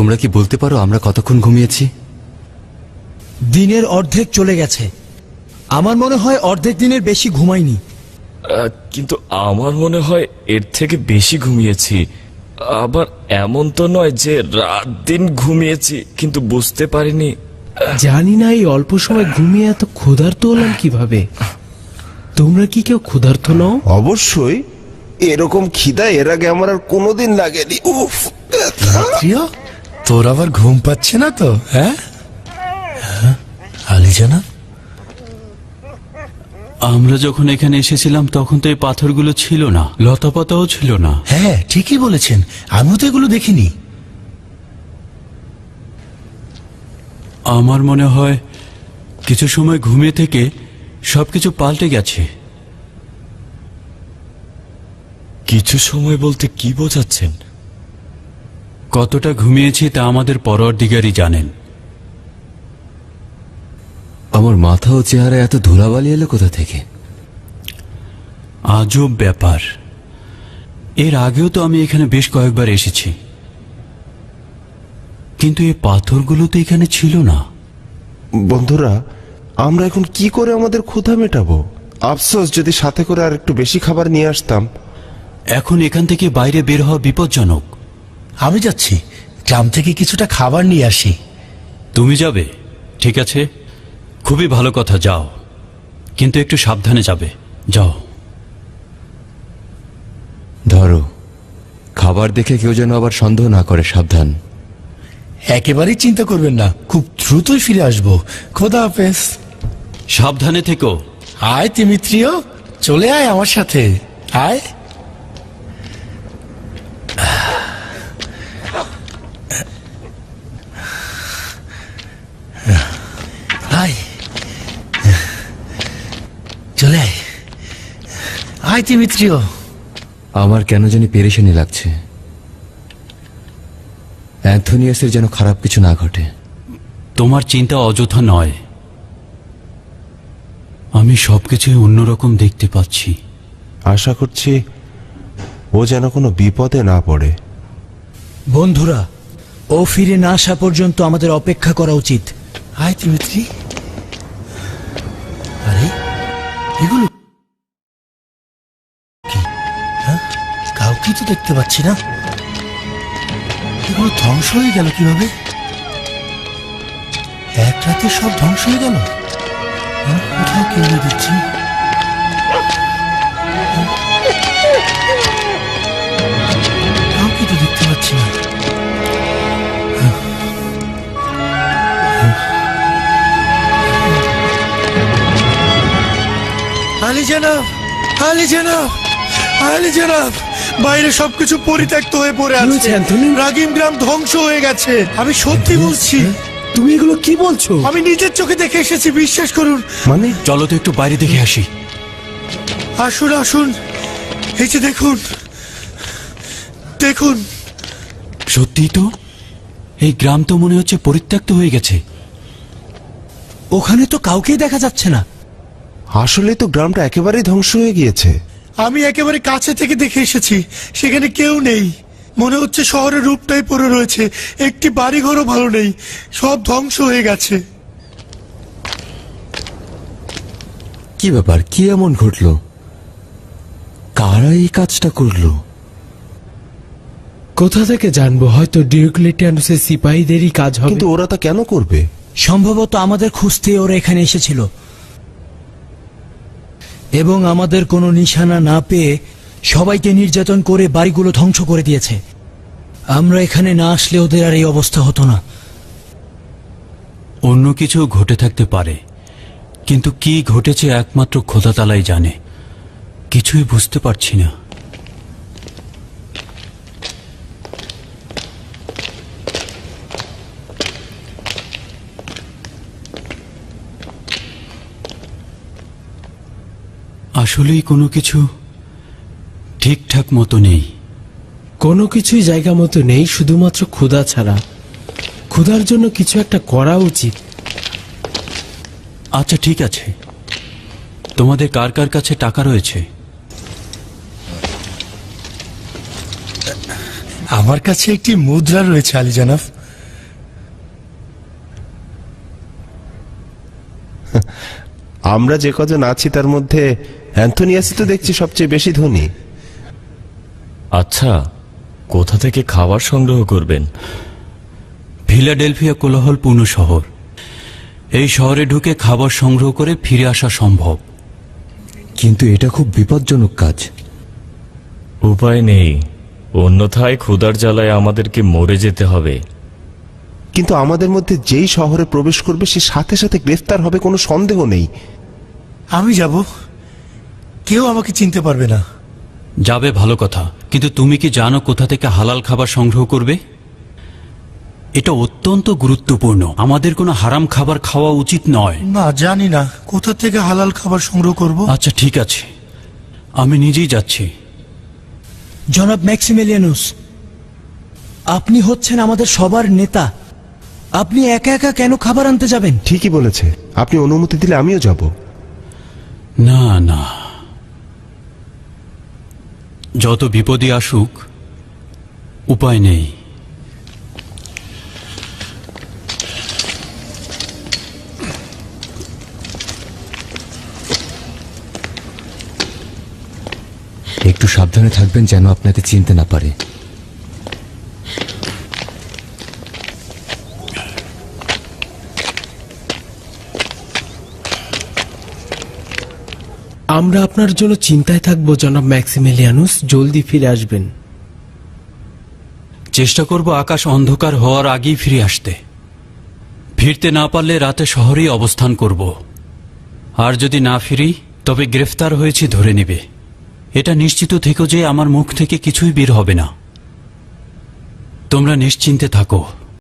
তোমরা কি বলতে পারো আমরা কতক্ষণ ঘুমিয়েছি? দিনের অর্ধেক চলে গেছে। আমার মনে হয় অর্ধেক দিনের বেশি ঘুমাইনি। কিন্তু আমার মনে হয় এর থেকে বেশি ঘুমিয়েছি। আবার এমন তো নয় যে রাত দিন ঘুমিয়েছি কিন্তু বুঝতে পারিনি। জানি না এই অল্প সময় ঘুমিয়ে এত ক্ষুধার্ত হলাম কিভাবে। তোমরা কি কেউ ক্ষুধার্ত নও? অবশ্যই, এরকম খিদা এর আগে আমার আর কোনোদিন লাগেনি। উফ, প্রিয়, তোর আবার ঘুম পাচ্ছে না তো? হ্যাঁ, আলিজানা, আমরা যখন এখানে এসেছিলাম তখন তো এই পাথরগুলো ছিল না, লতাপাতাও ছিল না। হ্যাঁ ঠিকই বলেছেন, আমিও তো এগুলো দেখিনি। আমার মনে হয় কিছু সময় ঘুমিয়ে থেকে সবকিছু পাল্টে গেছে। কিছু সময় বলতে কি বোঝাচ্ছেন? কতটা ঘুমিয়েছি তা আমাদের পরওয়ারদিগারই জানেন। আমার মাথা ও চেহারা এত ধুলাবালি এলো কোথা থেকে? আজব ব্যাপার। এর আগেও তো আমি এখানে বেশ কয়েকবার এসেছি, কিন্তু এই পাথরগুলো তো এখানে ছিল না। বন্ধুরা, আমরা এখন কি করে আমাদের ক্ষুধা মেটাবো? আফসোস, যদি সাথে করে আর একটু বেশি খাবার নিয়ে আসতাম। এখন এখান থেকে বাইরে বের হওয়া বিপজ্জনক। আমি যাচ্ছি, গ্রাম থেকে কিছুটা খাবার নিয়ে আসি। তুমি যাবে? ঠিক আছে, খুবই ভালো কথা, যাও, কিন্তু একটু সাবধানে যাবে। যাও। ধরো, খাবার দেখে কেউ যেন আবার সন্দেহ না করে, সাবধান। একেবারেই চিন্তা করবেন না, খুব দ্রুতই ফিরে আসবো। খোদা হাফেজ। সাবধানে থেকো। আয় তিমিত্রিয়, চলে আয় আমার সাথে, আয়। আয়, চলে আয়, আয় তিমিত্রিয়। আমার কেন জানি পেরেশানি লাগছে। অ্যান্থোনিয়াসের যেন খারাপ কিছু না ঘটে। তোমার চিন্তা অযথা নয়, আমি সবকিছুই অন্যরকম দেখতে পাচ্ছি। আশা করছি ও যেন কোনো বিপদে না পড়ে। বন্ধুরা, ও ফিরে না আসা পর্যন্ত আমাদের অপেক্ষা করা উচিত। আয় তিমিত্রি। আরে এগুলো কি? হ্যাঁ, কাউকে তো দেখতে পাচ্ছি না। এগুলো ধ্বংস হয়ে গেল কিভাবে? এক রাতে সব ধ্বংস হয়ে গেল। হ্যাঁ, কোথাও কেউ নেই দেখছি। কাউকে তো দেখতে পাচ্ছি না। আলী জনাব, আলী জনাব, আলী জনাব, বাইরে সবকিছু পরিত্যক্ত হয়ে পড়ে কি আছে। হয়েছে, অ্যান্থনি? রাগিম গ্রাম ধ্বংস হয়ে গেছে। আমি সত্যি বলছি, তুমি এগুলো কি বলছো? আমি নিজের চোখে দেখে এসেছি, বিশ্বাস করুন। মানে চলো তো একটু বাইরে দেখে আসি। আসুন আসুন, এই যে দেখুন, দেখুন। সত্যিই তো, এই গ্রাম তো মনে হচ্ছে পরিত্যক্ত হয়ে গেছে। ওখানে তো কাউকেই দেখা যাচ্ছে না। আসলে তো গ্রামটা একেবারেই ধ্বংস হয়ে গিয়েছে। আমি একেবারে কাছে থেকে দেখে এসেছি, সেখানে কেউ নেই। মনে হচ্ছে শহরের রূপটাই পড়ে রয়েছে, একটি বাড়িঘরও ভালো নেই, সব ধ্বংস হয়ে গেছে। কি ব্যাপার? কি এমন ঘটলো? কারা এই কাজটা করলো? কোথা থেকে জানবো? হয়তো ডিওক্লেটিয়ানুসের সিপাহীদেরই কাজ হবে। কিন্তু ওরা তা কেন করবে? সম্ভবত আমাদের খুঁজতে ওরা এখানে এসেছিল এবং আমাদের কোনো নিশানা না পেয়ে সবাইকে নির্যাতন করে বাড়িগুলো ধ্বংস করে দিয়েছে। আমরা এখানে না আসলে ওদের আর এই অবস্থা হতো না। অন্য কিছু ঘটে থাকতে পারে, কিন্তু কি ঘটেছে একমাত্র খোদা তাআলাই জানে। কিছুই বুঝতে পারছি না। আসলেই কোনো কিছু ঠিকঠাক মতো নেই। কোনো কিছুই জায়গা মতো নেই, শুধুমাত্র ক্ষুধা ছাড়া। ক্ষুধার জন্য কিছু একটা করা উচিত। আচ্ছা ঠিক আছে, তোমাদের কার কার কাছে টাকা রয়েছে? আমার কাছে একটি মুদ্রা রয়েছে আলী জনাব। আমরা যে কজন আছি তার মধ্যে অ্যান্থনিয়াসই তো দেখছি সবচেয়ে বেশি ধনী। আচ্ছা, কোথা থেকে খাবার সংগ্রহ করবেন? ফিলাডেলফিয়া কোলাহলপূর্ণ শহর। এই শহরে ঢুকে খাবার সংগ্রহ করে ফিরে আসা সম্ভব। কিন্তু এটা খুব বিপজ্জনক কাজ। উপায় নেই, অন্যথায় ক্ষুধার জ্বালায় আমাদেরকে মরে যেতে হবে। কিন্তু আমাদের মধ্যে যেই শহরে প্রবেশ করবে সে সাথে সাথে গ্রেফতার হবে, কোনো সন্দেহ নেই। আমি যাব, কেউ আমাকে চিনতে পারবে না। যাবে ভালো কথা, কিন্তু তুমি কি জানো কোথা থেকে হালাল খাবার সংগ্রহ করবে? এটা অত্যন্ত গুরুত্বপূর্ণ। আমাদের কোনো হারাম খাবার খাওয়া উচিত নয়। না, জানি না কোথা থেকে হালাল খাবার সংগ্রহ করব। আচ্ছা ঠিক আছে, আমি নিজেই যাচ্ছি। জনাব ম্যাক্সিমিলিয়ানুস, আপনি হচ্ছেন আমাদের সবার নেতা। আপনি একা একা কেন খাবার আনতে যাবেন? ঠিকই বলেছে, আপনি অনুমতি দিলে আমিও যাব। না না, যত বিপদই আসুক উপায় নেই। একটু সাবধানে থাকবেন যেন আপনাকে চিনতে না পারে। আমরা আপনার জন্য চিন্তায় থাকবো জনাব ম্যাক্সিমিলিয়ানুস, জলদি ফিরে আসবেন। চেষ্টা করব আকাশ অন্ধকার হওয়ার আগেই ফিরে আসতে। ফিরতে না পারলে রাতে শহরেই অবস্থান করব। আর যদি না ফিরি তবে গ্রেফতার হয়েছি ধরে নেবে। এটা নিশ্চিত থেকো যে আমার মুখ থেকে কিছুই বের হবে না। তোমরা নিশ্চিন্তে থাকো।